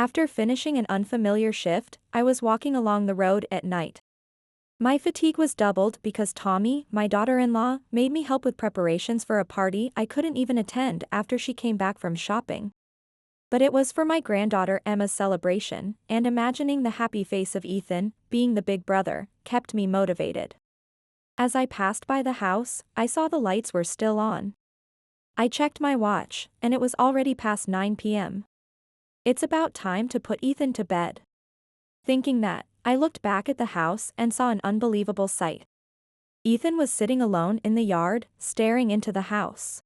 After finishing an unfamiliar shift, I was walking along the road at night. My fatigue was doubled because Tommy, my daughter-in-law, made me help with preparations for a party I couldn't even attend after she came back from shopping. But it was for my granddaughter Emma's celebration, and imagining the happy face of Ethan, being the big brother, kept me motivated. As I passed by the house, I saw the lights were still on. I checked my watch, and it was already past 9 p.m. It's about time to put Ethan to bed. Thinking that, I looked back at the house and saw an unbelievable sight. Ethan was sitting alone in the yard, staring into the house.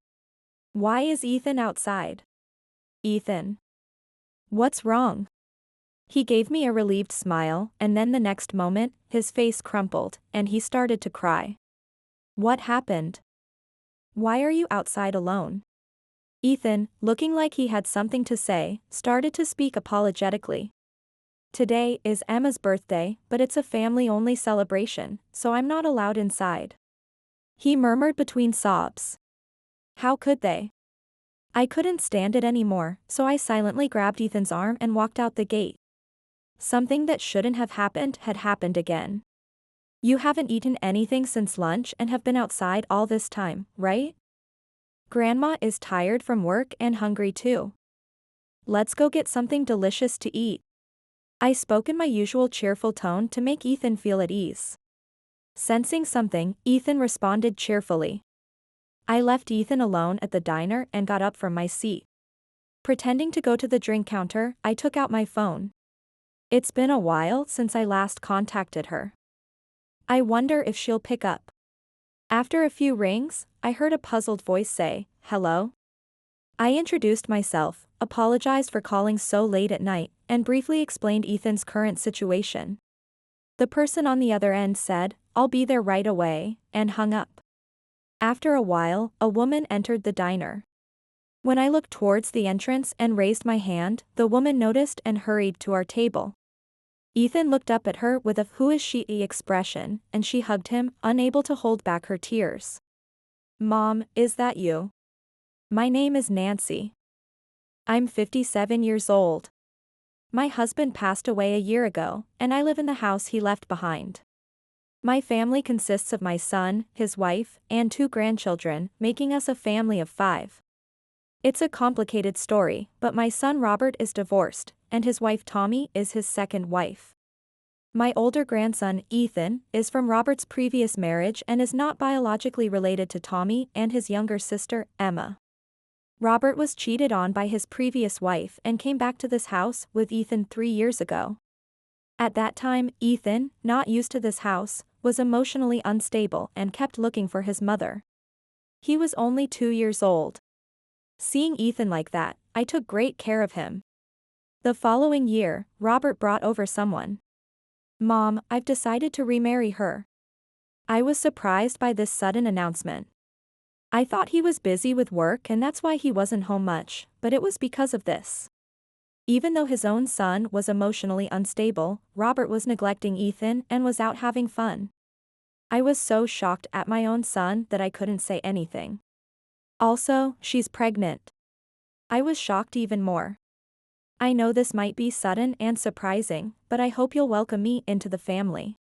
Why is Ethan outside? Ethan. What's wrong? He gave me a relieved smile, and then the next moment, his face crumpled, and he started to cry. What happened? Why are you outside alone? Ethan, looking like he had something to say, started to speak apologetically. Today is Emma's birthday, but it's a family-only celebration, so I'm not allowed inside. He murmured between sobs. How could they? I couldn't stand it anymore, so I silently grabbed Ethan's arm and walked out the gate. Something that shouldn't have happened had happened again. You haven't eaten anything since lunch and have been outside all this time, right? Grandma is tired from work and hungry too. Let's go get something delicious to eat. I spoke in my usual cheerful tone to make Ethan feel at ease. Sensing something, Ethan responded cheerfully. I left Ethan alone at the diner and got up from my seat. Pretending to go to the drink counter, I took out my phone. It's been a while since I last contacted her. I wonder if she'll pick up. After a few rings, I heard a puzzled voice say, "Hello?" I introduced myself, apologized for calling so late at night, and briefly explained Ethan's current situation. The person on the other end said, "I'll be there right away," and hung up. After a while, a woman entered the diner. When I looked towards the entrance and raised my hand, the woman noticed and hurried to our table. Ethan looked up at her with a "who is she" expression, and she hugged him, unable to hold back her tears. Mom, is that you? My name is Nancy. I'm 57 years old. My husband passed away a year ago, and I live in the house he left behind. My family consists of my son, his wife, and 2 grandchildren, making us a family of 5. It's a complicated story, but my son Robert is divorced, and his wife Tommy is his second wife. My older grandson, Ethan, is from Robert's previous marriage and is not biologically related to Tommy and his younger sister, Emma. Robert was cheated on by his previous wife and came back to this house with Ethan 3 years ago. At that time, Ethan, not used to this house, was emotionally unstable and kept looking for his mother. He was only 2 years old. Seeing Ethan like that, I took great care of him. The following year, Robert brought over someone. Mom, I've decided to remarry her. I was surprised by this sudden announcement. I thought he was busy with work and that's why he wasn't home much, but it was because of this. Even though his own son was emotionally unstable, Robert was neglecting Ethan and was out having fun. I was so shocked at my own son that I couldn't say anything. Also, she's pregnant. I was shocked even more. I know this might be sudden and surprising, but I hope you'll welcome me into the family.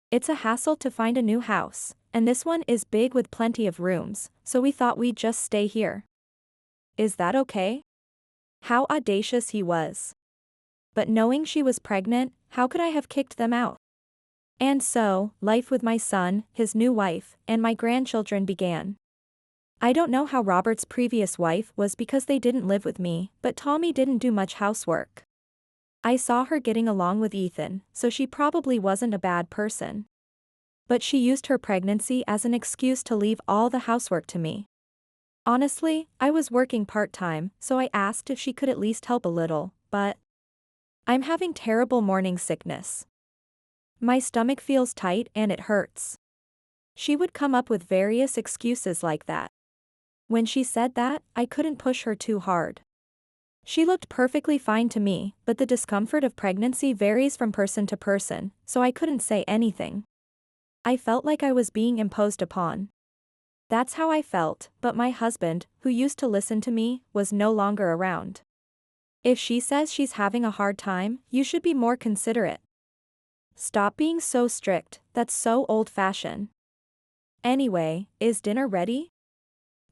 It's a hassle to find a new house, and this one is big with plenty of rooms, so we thought we'd just stay here. Is that okay? How audacious he was. But knowing she was pregnant, how could I have kicked them out? And so, life with my son, his new wife, and my grandchildren began. I don't know how Robert's previous wife was because they didn't live with me, but Tommy didn't do much housework. I saw her getting along with Ethan, so she probably wasn't a bad person. But she used her pregnancy as an excuse to leave all the housework to me. Honestly, I was working part-time, so I asked if she could at least help a little, but I'm having terrible morning sickness. My stomach feels tight and it hurts. She would come up with various excuses like that. When she said that, I couldn't push her too hard. She looked perfectly fine to me, but the discomfort of pregnancy varies from person to person, so I couldn't say anything. I felt like I was being imposed upon. That's how I felt, but my husband, who used to listen to me, was no longer around. If she says she's having a hard time, you should be more considerate. Stop being so strict, that's so old-fashioned. Anyway, is dinner ready?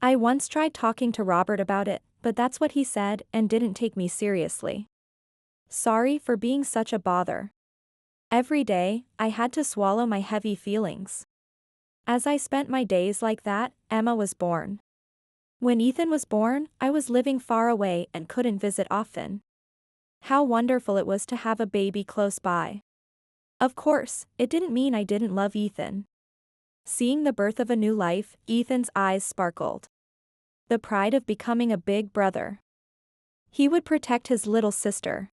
I once tried talking to Robert about it, but that's what he said and didn't take me seriously. Sorry for being such a bother. Every day, I had to swallow my heavy feelings. As I spent my days like that, Emma was born. When Ethan was born, I was living far away and couldn't visit often. How wonderful it was to have a baby close by. Of course, it didn't mean I didn't love Ethan. Seeing the birth of a new life, Ethan's eyes sparkled. The pride of becoming a big brother. He would protect his little sister.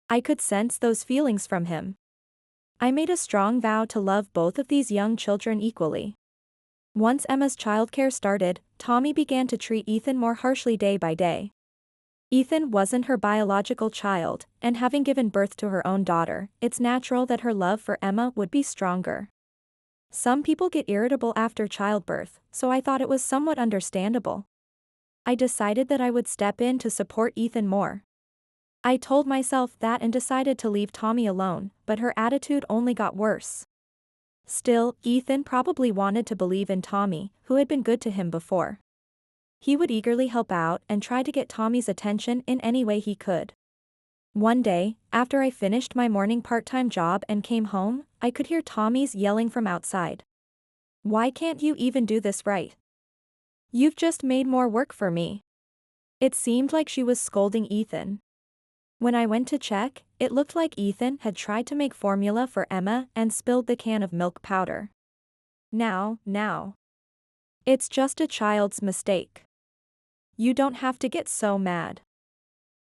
I could sense those feelings from him. I made a strong vow to love both of these young children equally. Once Emma's childcare started, Tommy began to treat Ethan more harshly day by day. Ethan wasn't her biological child, and having given birth to her own daughter, it's natural that her love for Emma would be stronger. Some people get irritable after childbirth, so I thought it was somewhat understandable. I decided that I would step in to support Ethan more. I told myself that and decided to leave Tommy alone, but her attitude only got worse. Still, Ethan probably wanted to believe in Tommy, who had been good to him before. He would eagerly help out and try to get Tommy's attention in any way he could. One day, after I finished my morning part-time job and came home, I could hear Tommy's yelling from outside. "Why can't you even do this right? You've just made more work for me." It seemed like she was scolding Ethan. When I went to check, it looked like Ethan had tried to make formula for Emma and spilled the can of milk powder. Now. It's just a child's mistake. You don't have to get so mad.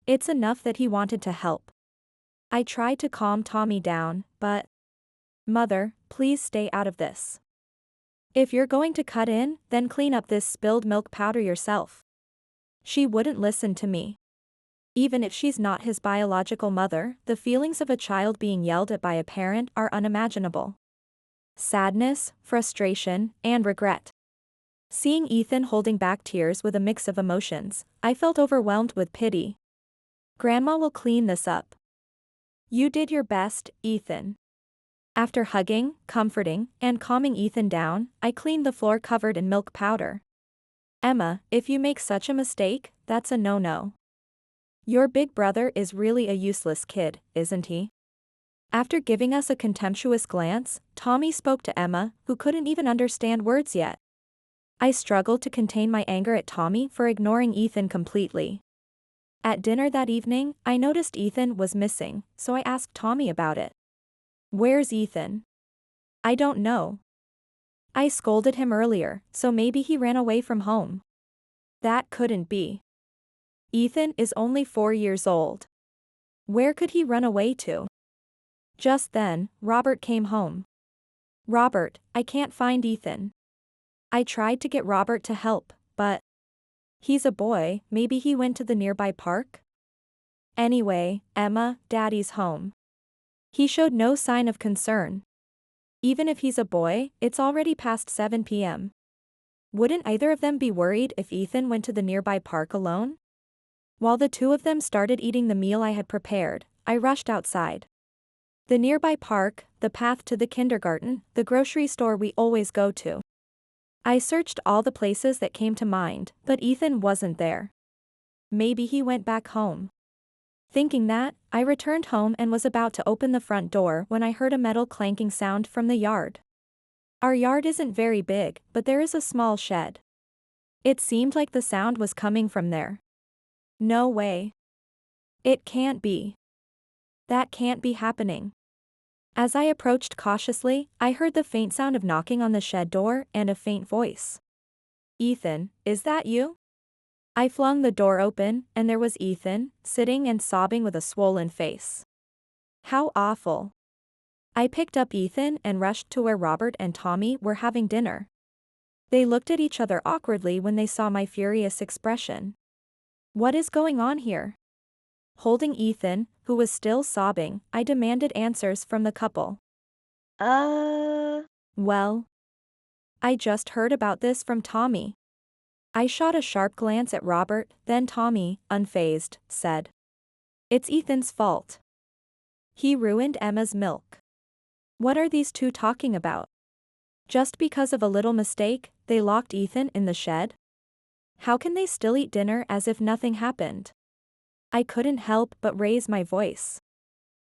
It's enough that he wanted to help. I tried to calm Tommy down, but... Mother, please stay out of this. If you're going to cut in, then clean up this spilled milk powder yourself. She wouldn't listen to me. Even if she's not his biological mother, the feelings of a child being yelled at by a parent are unimaginable. Sadness, frustration, and regret. Seeing Ethan holding back tears with a mix of emotions, I felt overwhelmed with pity. Grandma will clean this up. You did your best, Ethan. After hugging, comforting, and calming Ethan down, I cleaned the floor covered in milk powder. Emma, if you make such a mistake, that's a no-no. Your big brother is really a useless kid, isn't he? After giving us a contemptuous glance, Tommy spoke to Emma, who couldn't even understand words yet. I struggled to contain my anger at Tommy for ignoring Ethan completely. At dinner that evening, I noticed Ethan was missing, so I asked Tommy about it. Where's Ethan? I don't know. I scolded him earlier, so maybe he ran away from home. That couldn't be. Ethan is only 4 years old. Where could he run away to? Just then, Robert came home. Robert, I can't find Ethan. I tried to get Robert to help, but... He's a boy, maybe he went to the nearby park? Anyway, Emma, Daddy's home. He showed no sign of concern. Even if he's a boy, it's already past 7 p.m. Wouldn't either of them be worried if Ethan went to the nearby park alone? While the two of them started eating the meal I had prepared, I rushed outside. The nearby park, the path to the kindergarten, the grocery store we always go to. I searched all the places that came to mind, but Ethan wasn't there. Maybe he went back home. Thinking that, I returned home and was about to open the front door when I heard a metal clanking sound from the yard. Our yard isn't very big, but there is a small shed. It seemed like the sound was coming from there. No way. It can't be. That can't be happening. As I approached cautiously, I heard the faint sound of knocking on the shed door and a faint voice. Ethan, is that you? I flung the door open, and there was Ethan, sitting and sobbing with a swollen face. How awful. I picked up Ethan and rushed to where Robert and Tommy were having dinner. They looked at each other awkwardly when they saw my furious expression. What is going on here? Holding Ethan, who was still sobbing, I demanded answers from the couple. Well, I just heard about this from Tommy. I shot a sharp glance at Robert, then Tommy, unfazed, said. It's Ethan's fault. He ruined Emma's milk. What are these two talking about? Just because of a little mistake, they locked Ethan in the shed? How can they still eat dinner as if nothing happened? I couldn't help but raise my voice.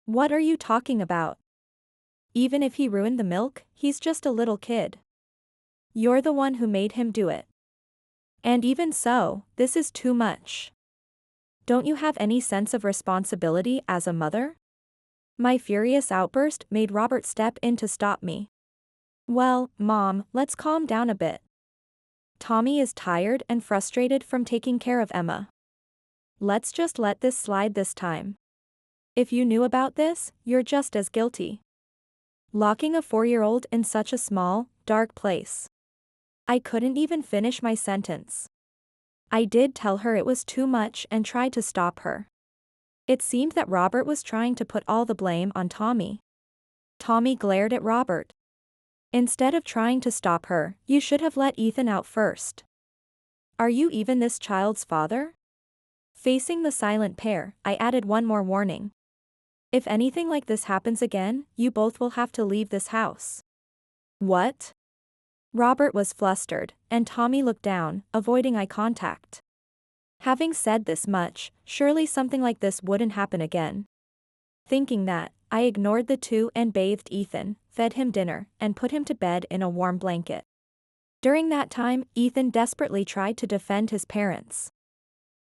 What are you talking about? Even if he ruined the milk, he's just a little kid. You're the one who made him do it. And even so, this is too much. Don't you have any sense of responsibility as a mother? My furious outburst made Robert step in to stop me. Well, Mom, let's calm down a bit. Tommy is tired and frustrated from taking care of Emma. Let's just let this slide this time. If you knew about this, you're just as guilty. Locking a 4-year-old in such a small, dark place. I couldn't even finish my sentence. I did tell her it was too much and tried to stop her. It seemed that Robert was trying to put all the blame on Tommy. Tommy glared at Robert. Instead of trying to stop her, you should have let Ethan out first. Are you even this child's father? Facing the silent pair, I added one more warning. If anything like this happens again, you both will have to leave this house. What? Robert was flustered, and Tommy looked down, avoiding eye contact. Having said this much, surely something like this wouldn't happen again. Thinking that, I ignored the two and bathed Ethan, fed him dinner, and put him to bed in a warm blanket. During that time, Ethan desperately tried to defend his parents.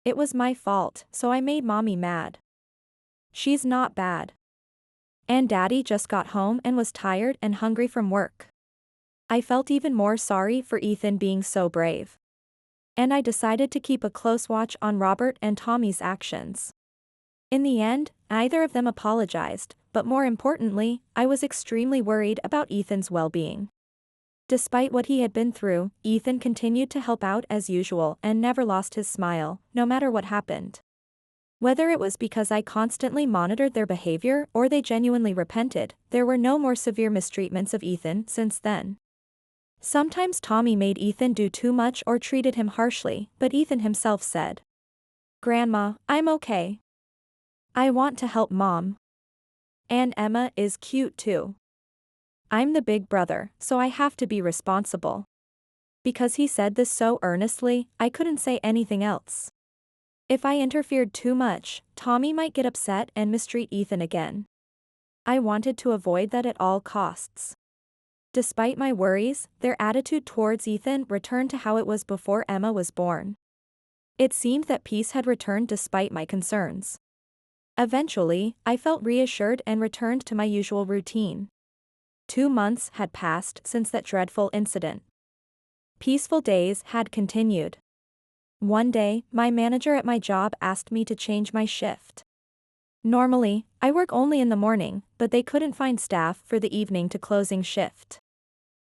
It was my fault, so I made Mommy mad. She's not bad. And Daddy just got home and was tired and hungry from work. I felt even more sorry for Ethan being so brave. And I decided to keep a close watch on Robert and Tommy's actions. In the end, neither of them apologized, but more importantly, I was extremely worried about Ethan's well-being. Despite what he had been through, Ethan continued to help out as usual and never lost his smile, no matter what happened. Whether it was because I constantly monitored their behavior or they genuinely repented, there were no more severe mistreatments of Ethan since then. Sometimes Tommy made Ethan do too much or treated him harshly, but Ethan himself said, "Grandma, I'm okay. I want to help Mom. And Emma is cute too. I'm the big brother, so I have to be responsible." Because he said this so earnestly, I couldn't say anything else. If I interfered too much, Tommy might get upset and mistreat Ethan again. I wanted to avoid that at all costs. Despite my worries, their attitude towards Ethan returned to how it was before Emma was born. It seemed that peace had returned despite my concerns. Eventually, I felt reassured and returned to my usual routine. 2 months had passed since that dreadful incident. Peaceful days had continued. One day, my manager at my job asked me to change my shift. Normally, I work only in the morning, but they couldn't find staff for the evening to closing shift.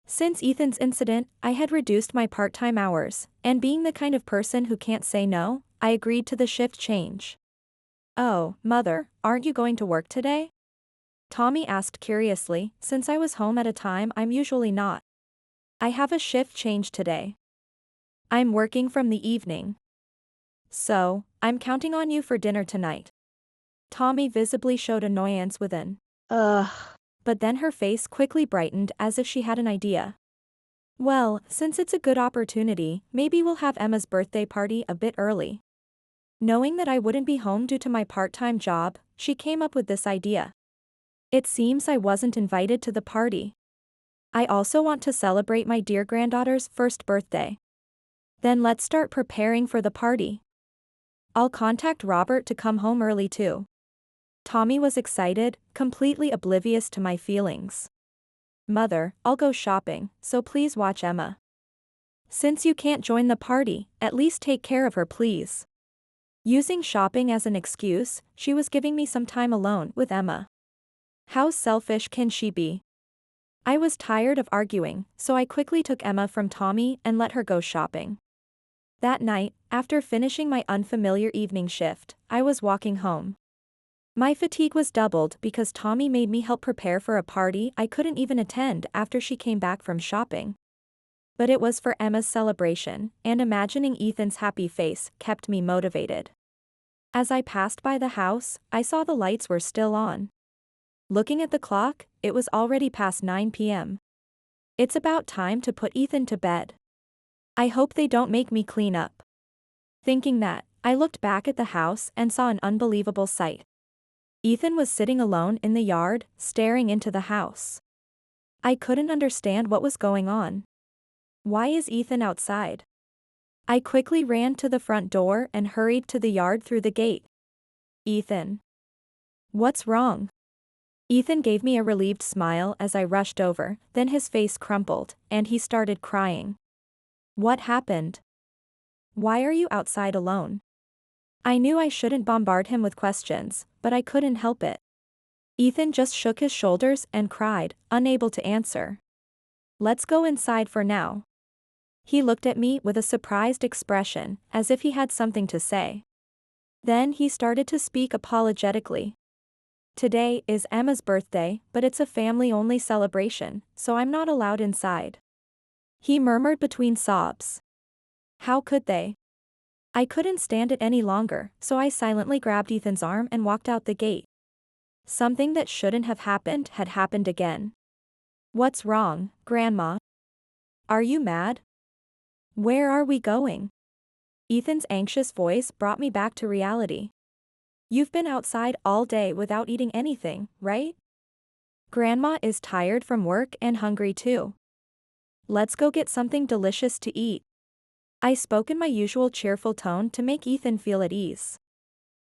Since Ethan's incident, I had reduced my part-time hours, and being the kind of person who can't say no, I agreed to the shift change. "Oh, Mother, aren't you going to work today?" Tommy asked curiously, since I was home at a time I'm usually not. "I have a shift change today. I'm working from the evening. So, I'm counting on you for dinner tonight." Tommy visibly showed annoyance with an "ugh," but then her face quickly brightened as if she had an idea. "Well, since it's a good opportunity, maybe we'll have Emma's birthday party a bit early." Knowing that I wouldn't be home due to my part-time job, she came up with this idea. It seems I wasn't invited to the party. I also want to celebrate my dear granddaughter's first birthday. Then let's start preparing for the party. I'll contact Robert to come home early too. Tommy was excited, completely oblivious to my feelings. "Mother, I'll go shopping, so please watch Emma. Since you can't join the party, at least take care of her please." Using shopping as an excuse, she was giving me some time alone with Emma. How selfish can she be? I was tired of arguing, so I quickly took Emma from Tommy and let her go shopping. That night, after finishing my unfamiliar evening shift, I was walking home. My fatigue was doubled because Tommy made me help prepare for a party I couldn't even attend after she came back from shopping. But it was for Emma's celebration, and imagining Ethan's happy face kept me motivated. As I passed by the house, I saw the lights were still on. Looking at the clock, it was already past 9 p.m. It's about time to put Ethan to bed. I hope they don't make me clean up. Thinking that, I looked back at the house and saw an unbelievable sight. Ethan was sitting alone in the yard, staring into the house. I couldn't understand what was going on. Why is Ethan outside? I quickly ran to the front door and hurried to the yard through the gate. Ethan. What's wrong? Ethan gave me a relieved smile as I rushed over, then his face crumpled, and he started crying. What happened? Why are you outside alone? I knew I shouldn't bombard him with questions, but I couldn't help it. Ethan just shook his shoulders and cried, unable to answer. Let's go inside for now. He looked at me with a surprised expression, as if he had something to say. Then he started to speak apologetically. Today is Emma's birthday, but it's a family-only celebration, so I'm not allowed inside. He murmured between sobs. How could they? I couldn't stand it any longer, so I silently grabbed Ethan's arm and walked out the gate. Something that shouldn't have happened had happened again. What's wrong, Grandma? Are you mad? Where are we going? Ethan's anxious voice brought me back to reality. You've been outside all day without eating anything, right? Grandma is tired from work and hungry too. Let's go get something delicious to eat. I spoke in my usual cheerful tone to make Ethan feel at ease.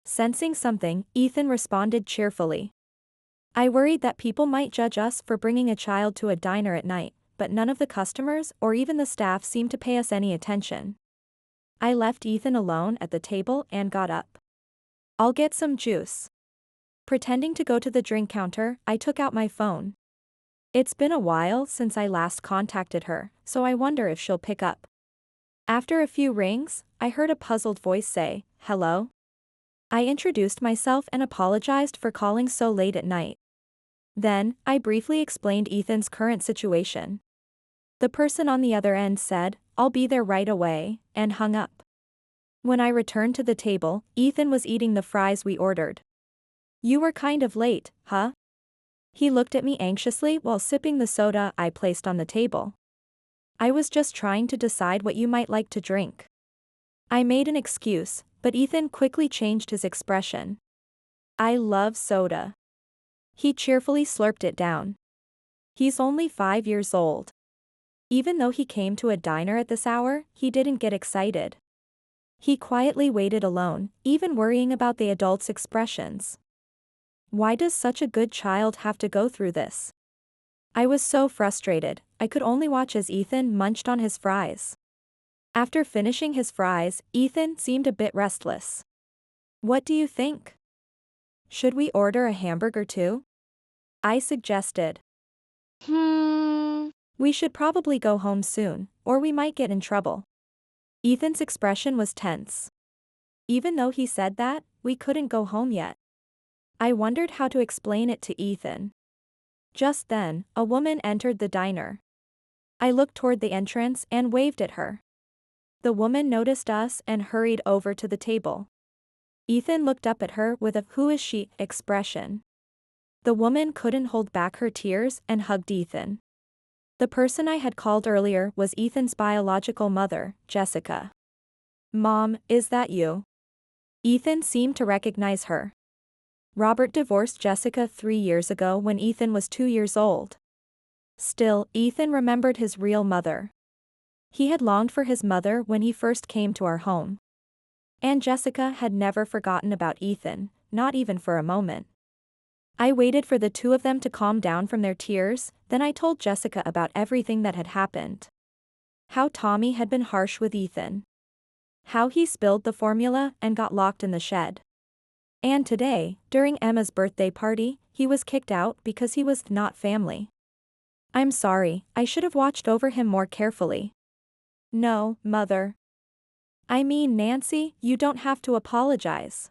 Sensing something, Ethan responded cheerfully. I worried that people might judge us for bringing a child to a diner at night, but none of the customers or even the staff seemed to pay us any attention. I left Ethan alone at the table and got up. I'll get some juice. Pretending to go to the drink counter, I took out my phone. It's been a while since I last contacted her, so I wonder if she'll pick up. After a few rings, I heard a puzzled voice say, "Hello?" I introduced myself and apologized for calling so late at night. Then, I briefly explained Ethan's current situation. The person on the other end said, "I'll be there right away," and hung up. When I returned to the table, Ethan was eating the fries we ordered. You were kind of late, huh? He looked at me anxiously while sipping the soda I placed on the table. I was just trying to decide what you might like to drink. I made an excuse, but Ethan quickly changed his expression. I love soda. He cheerfully slurped it down. He's only 5 years old. Even though he came to a diner at this hour, he didn't get excited. He quietly waited alone, even worrying about the adults' expressions. Why does such a good child have to go through this? I was so frustrated, I could only watch as Ethan munched on his fries. After finishing his fries, Ethan seemed a bit restless. What do you think? Should we order a hamburger too? I suggested. We should probably go home soon, or we might get in trouble. Ethan's expression was tense. Even though he said that, we couldn't go home yet. I wondered how to explain it to Ethan. Just then, a woman entered the diner. I looked toward the entrance and waved at her. The woman noticed us and hurried over to the table. Ethan looked up at her with a "who is she" expression. The woman couldn't hold back her tears and hugged Ethan. The person I had called earlier was Ethan's biological mother, Jessica. Mom, is that you? Ethan seemed to recognize her. Robert divorced Jessica 3 years ago when Ethan was 2 years old. Still, Ethan remembered his real mother. He had longed for his mother when he first came to our home. And Jessica had never forgotten about Ethan, not even for a moment. I waited for the two of them to calm down from their tears, then I told Jessica about everything that had happened. How Tommy had been harsh with Ethan. How he spilled the formula and got locked in the shed. And today, during Emma's birthday party, he was kicked out because he was not family. I'm sorry, I should have watched over him more carefully. No, Mother. I mean, Nancy, you don't have to apologize.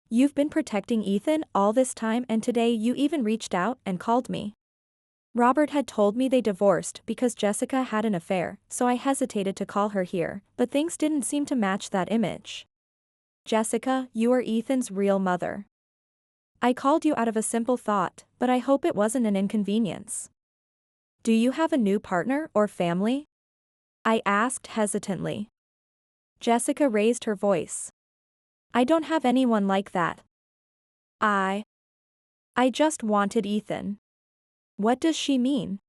You've been protecting Ethan all this time, and today you even reached out and called me. Robert had told me they divorced because Jessica had an affair, so I hesitated to call her here, but things didn't seem to match that image. Jessica, you are Ethan's real mother. I called you out of a simple thought, but I hope it wasn't an inconvenience. Do you have a new partner or family? I asked hesitantly. Jessica raised her voice. I don't have anyone like that. I just wanted Ethan. What does she mean?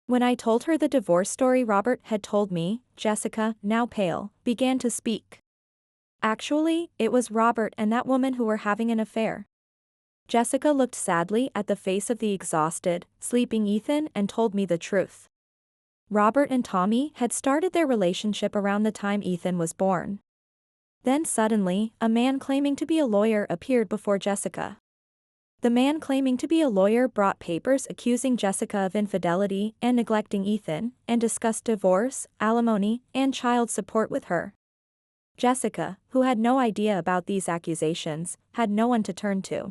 When I told her the divorce story Robert had told me, Jessica, now pale, began to speak. Actually, it was Robert and that woman who were having an affair. Jessica looked sadly at the face of the exhausted, sleeping Ethan and told me the truth. Robert and Tommy had started their relationship around the time Ethan was born. Then suddenly, a man claiming to be a lawyer appeared before Jessica. The man claiming to be a lawyer brought papers accusing Jessica of infidelity and neglecting Ethan, and discussed divorce, alimony, and child support with her. Jessica, who had no idea about these accusations, had no one to turn to.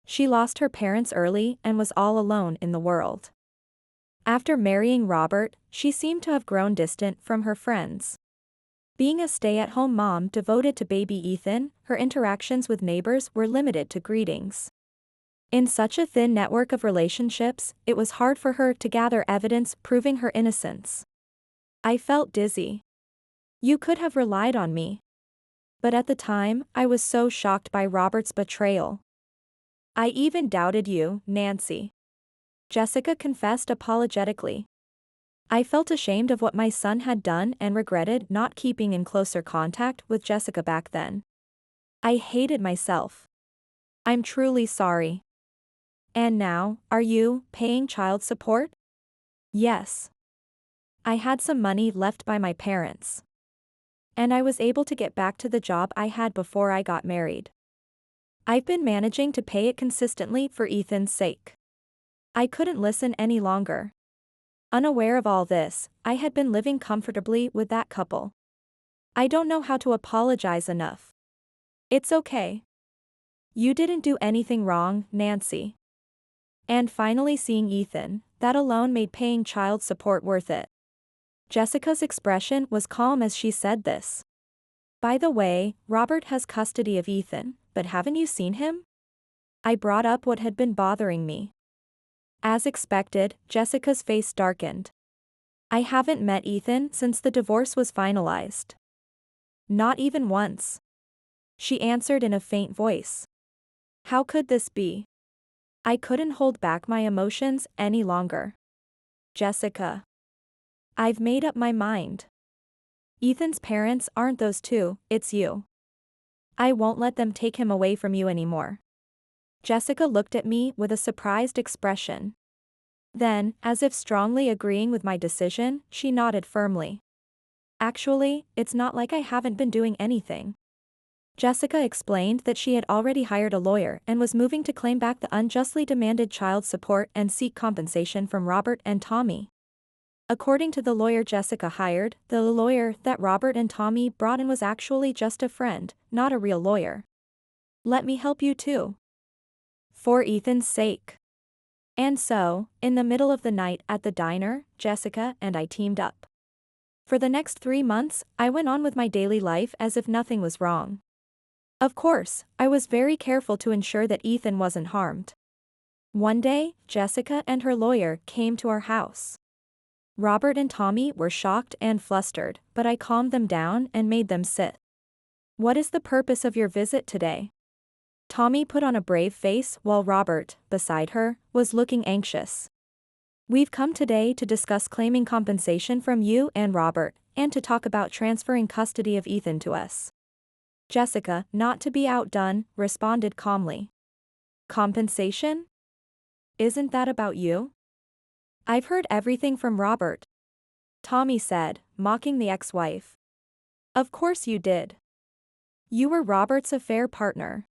She lost her parents early and was all alone in the world. After marrying Robert, she seemed to have grown distant from her friends. Being a stay-at-home mom devoted to baby Ethan, her interactions with neighbors were limited to greetings. In such a thin network of relationships, it was hard for her to gather evidence proving her innocence. I felt dizzy. You could have relied on me. But at the time, I was so shocked by Robert's betrayal. I even doubted you, Nancy. Jessica confessed apologetically. I felt ashamed of what my son had done and regretted not keeping in closer contact with Jessica back then. I hated myself. I'm truly sorry. And now, are you paying child support? Yes. I had some money left by my parents. And I was able to get back to the job I had before I got married. I've been managing to pay it consistently for Ethan's sake. I couldn't listen any longer. Unaware of all this, I had been living comfortably with that couple. I don't know how to apologize enough. It's okay. You didn't do anything wrong, Nancy. And finally seeing Ethan, that alone made paying child support worth it. Jessica's expression was calm as she said this. By the way, Robert has custody of Ethan, but haven't you seen him? I brought up what had been bothering me. As expected, Jessica's face darkened. I haven't met Ethan since the divorce was finalized. Not even once. She answered in a faint voice. How could this be? I couldn't hold back my emotions any longer. Jessica. I've made up my mind. Ethan's parents aren't those two, it's you. I won't let them take him away from you anymore. Jessica looked at me with a surprised expression. Then, as if strongly agreeing with my decision, she nodded firmly. Actually, it's not like I haven't been doing anything. Jessica explained that she had already hired a lawyer and was moving to claim back the unjustly demanded child support and seek compensation from Robert and Tommy. According to the lawyer Jessica hired, the lawyer that Robert and Tommy brought in was actually just a friend, not a real lawyer. Let me help you too. For Ethan's sake. And so, in the middle of the night at the diner, Jessica and I teamed up. For the next 3 months, I went on with my daily life as if nothing was wrong. Of course, I was very careful to ensure that Ethan wasn't harmed. One day, Jessica and her lawyer came to our house. Robert and Tommy were shocked and flustered, but I calmed them down and made them sit. What is the purpose of your visit today? Tommy put on a brave face while Robert, beside her, was looking anxious. We've come today to discuss claiming compensation from you and Robert, and to talk about transferring custody of Ethan to us. Jessica, not to be outdone, responded calmly. Compensation? Isn't that about you? I've heard everything from Robert. Tommy said, mocking the ex-wife. Of course you did. You were Robert's affair partner.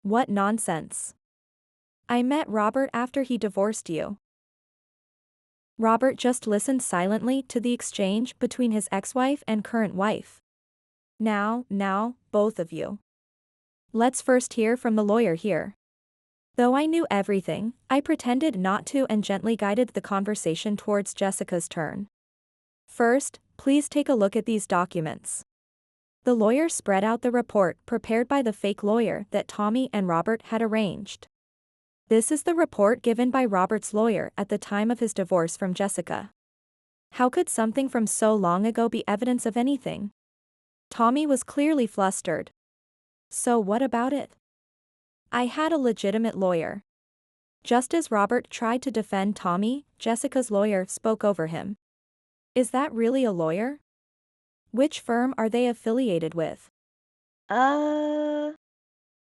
What nonsense. I met Robert after he divorced you. Robert just listened silently to the exchange between his ex-wife and current wife. Now, both of you. Let's first hear from the lawyer here. Though I knew everything, I pretended not to and gently guided the conversation towards Jessica's turn. First, please take a look at these documents. The lawyer spread out the report prepared by the fake lawyer that Tommy and Robert had arranged. This is the report given by Robert's lawyer at the time of his divorce from Jessica. How could something from so long ago be evidence of anything? Tommy was clearly flustered. So what about it? I had a legitimate lawyer. Just as Robert tried to defend Tommy, Jessica's lawyer spoke over him. Is that really a lawyer? Which firm are they affiliated with?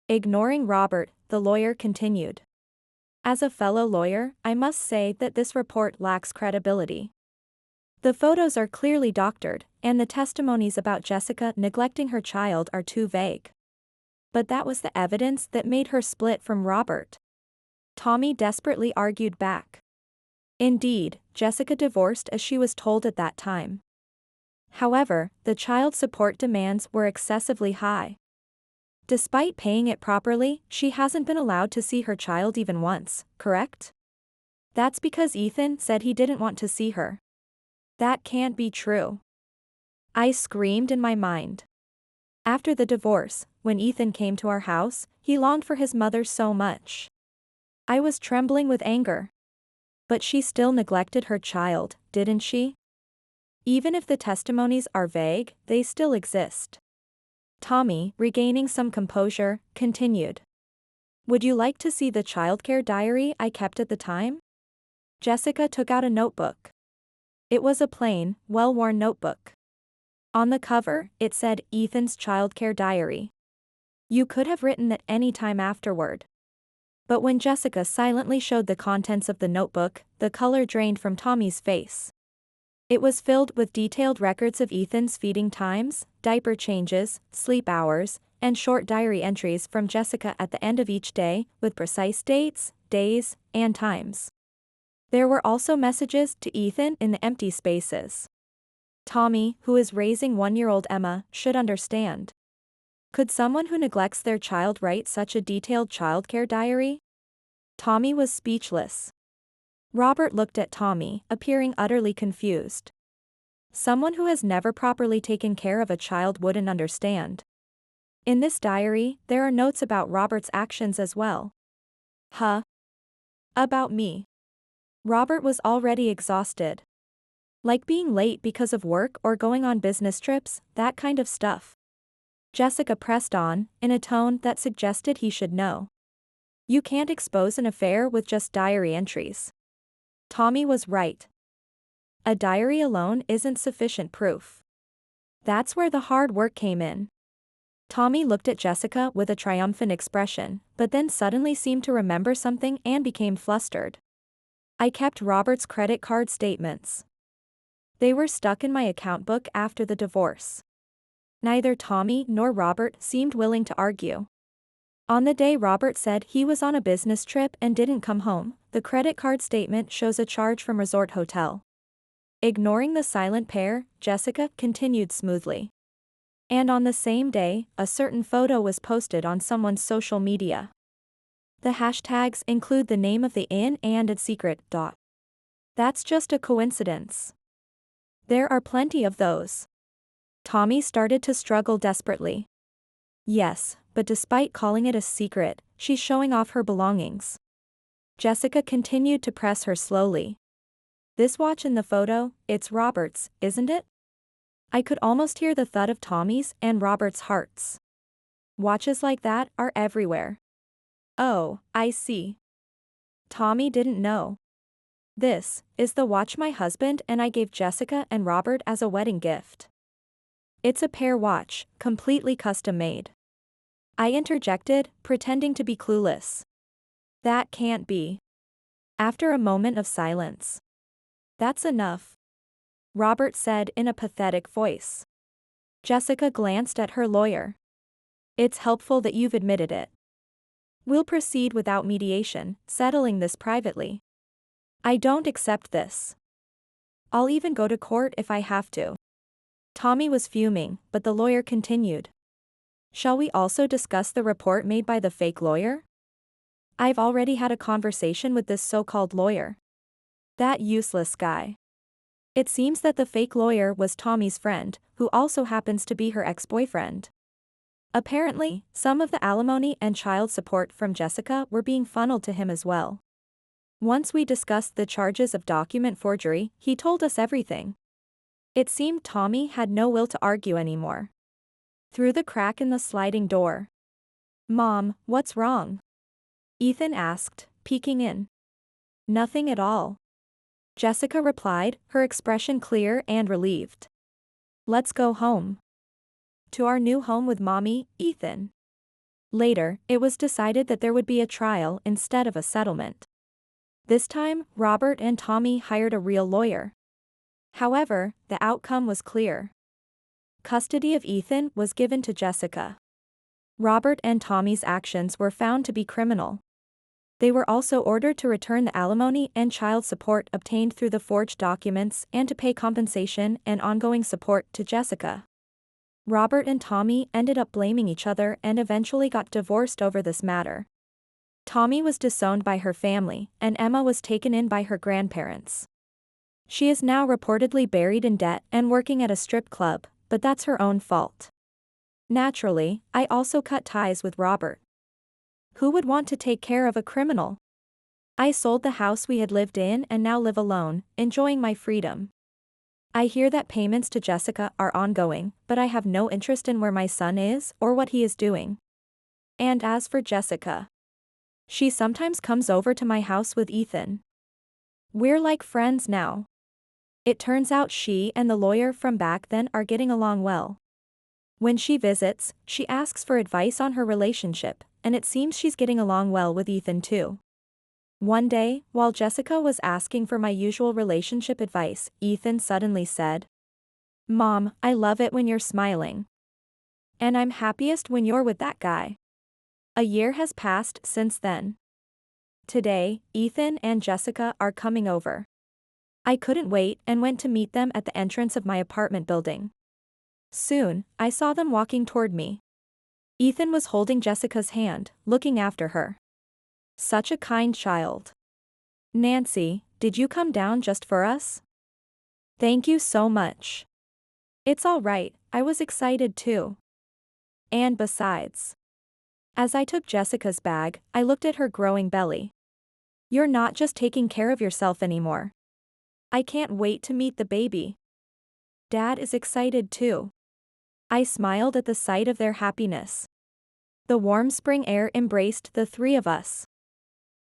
Ignoring Robert, the lawyer continued. As a fellow lawyer, I must say that this report lacks credibility. The photos are clearly doctored, and the testimonies about Jessica neglecting her child are too vague. But that was the evidence that made her split from Robert. Tommy desperately argued back. Indeed, Jessica divorced as she was told at that time. However, the child support demands were excessively high. Despite paying it properly, she hasn't been allowed to see her child even once, correct? That's because Ethan said he didn't want to see her. That can't be true. I screamed in my mind. After the divorce, when Ethan came to our house, he longed for his mother so much. I was trembling with anger. But she still neglected her child, didn't she? Even if the testimonies are vague, they still exist. Tommy, regaining some composure, continued. Would you like to see the childcare diary I kept at the time? Jessica took out a notebook. It was a plain, well-worn notebook. On the cover, it said Ethan's childcare diary. You could have written at any time afterward. But when Jessica silently showed the contents of the notebook, the color drained from Tommy's face. It was filled with detailed records of Ethan's feeding times, diaper changes, sleep hours, and short diary entries from Jessica at the end of each day, with precise dates, days, and times. There were also messages to Ethan in the empty spaces. Tommy, who is raising 1-year-old Emma, should understand. Could someone who neglects their child write such a detailed childcare diary? Tommy was speechless. Robert looked at Tommy, appearing utterly confused. Someone who has never properly taken care of a child wouldn't understand. In this diary, there are notes about Robert's actions as well. Huh? About me. Robert was already exhausted. Like being late because of work or going on business trips, that kind of stuff. Jessica pressed on, in a tone that suggested he should know. You can't expose an affair with just diary entries. Tommy was right. A diary alone isn't sufficient proof. That's where the hard work came in. Tommy looked at Jessica with a triumphant expression, but then suddenly seemed to remember something and became flustered. I kept Robert's credit card statements. They were stuck in my account book after the divorce. Neither Tommy nor Robert seemed willing to argue. On the day Robert said he was on a business trip and didn't come home, the credit card statement shows a charge from Resort Hotel. Ignoring the silent pair, Jessica continued smoothly. And on the same day, a certain photo was posted on someone's social media. The hashtags include the name of the inn and its secret. That's just a coincidence. There are plenty of those. Tommy started to struggle desperately. Yes, but despite calling it a secret, she's showing off her belongings. Jessica continued to press her slowly. This watch in the photo, it's Robert's, isn't it? I could almost hear the thud of Tommy's and Robert's hearts. Watches like that are everywhere. Oh, I see. Tommy didn't know. This is the watch my husband and I gave Jessica and Robert as a wedding gift. It's a pair watch, completely custom-made. I interjected, pretending to be clueless. That can't be. After a moment of silence. That's enough. Robert said in a pathetic voice. Jessica glanced at her lawyer. It's helpful that you've admitted it. We'll proceed without mediation, settling this privately. I don't accept this. I'll even go to court if I have to. Tommy was fuming, but the lawyer continued. Shall we also discuss the report made by the fake lawyer? I've already had a conversation with this so-called lawyer. That useless guy. It seems that the fake lawyer was Tommy's friend, who also happens to be her ex-boyfriend. Apparently, some of the alimony and child support from Jessica were being funneled to him as well. Once we discussed the charges of document forgery, he told us everything. It seemed Tommy had no will to argue anymore. Through the crack in the sliding door. "Mom, what's wrong?" Ethan asked, peeking in. "Nothing at all," Jessica replied, her expression clear and relieved. "Let's go home. To our new home with Mommy, Ethan." Later, it was decided that there would be a trial instead of a settlement. This time, Robert and Tommy hired a real lawyer. However, the outcome was clear. Custody of Ethan was given to Jessica. Robert and Tommy's actions were found to be criminal. They were also ordered to return the alimony and child support obtained through the forged documents and to pay compensation and ongoing support to Jessica. Robert and Tommy ended up blaming each other and eventually got divorced over this matter. Tommy was disowned by her family, and Emma was taken in by her grandparents. She is now reportedly buried in debt and working at a strip club, but that's her own fault. Naturally, I also cut ties with Robert. Who would want to take care of a criminal? I sold the house we had lived in and now live alone, enjoying my freedom. I hear that payments to Jessica are ongoing, but I have no interest in where my son is or what he is doing. And as for Jessica, she sometimes comes over to my house with Ethan. We're like friends now. It turns out she and the lawyer from back then are getting along well. When she visits, she asks for advice on her relationship, and it seems she's getting along well with Ethan too. One day, while Jessica was asking for my usual relationship advice, Ethan suddenly said, "Mom, I love it when you're smiling. And I'm happiest when you're with that guy." A year has passed since then. Today, Ethan and Jessica are coming over. I couldn't wait and went to meet them at the entrance of my apartment building. Soon, I saw them walking toward me. Ethan was holding Jessica's hand, looking after her. Such a kind child. "Nancy, did you come down just for us?" "Thank you so much." "It's all right, I was excited too. And besides." As I took Jessica's bag, I looked at her growing belly. "You're not just taking care of yourself anymore. I can't wait to meet the baby." Dad is excited too. I smiled at the sight of their happiness. The warm spring air embraced the three of us.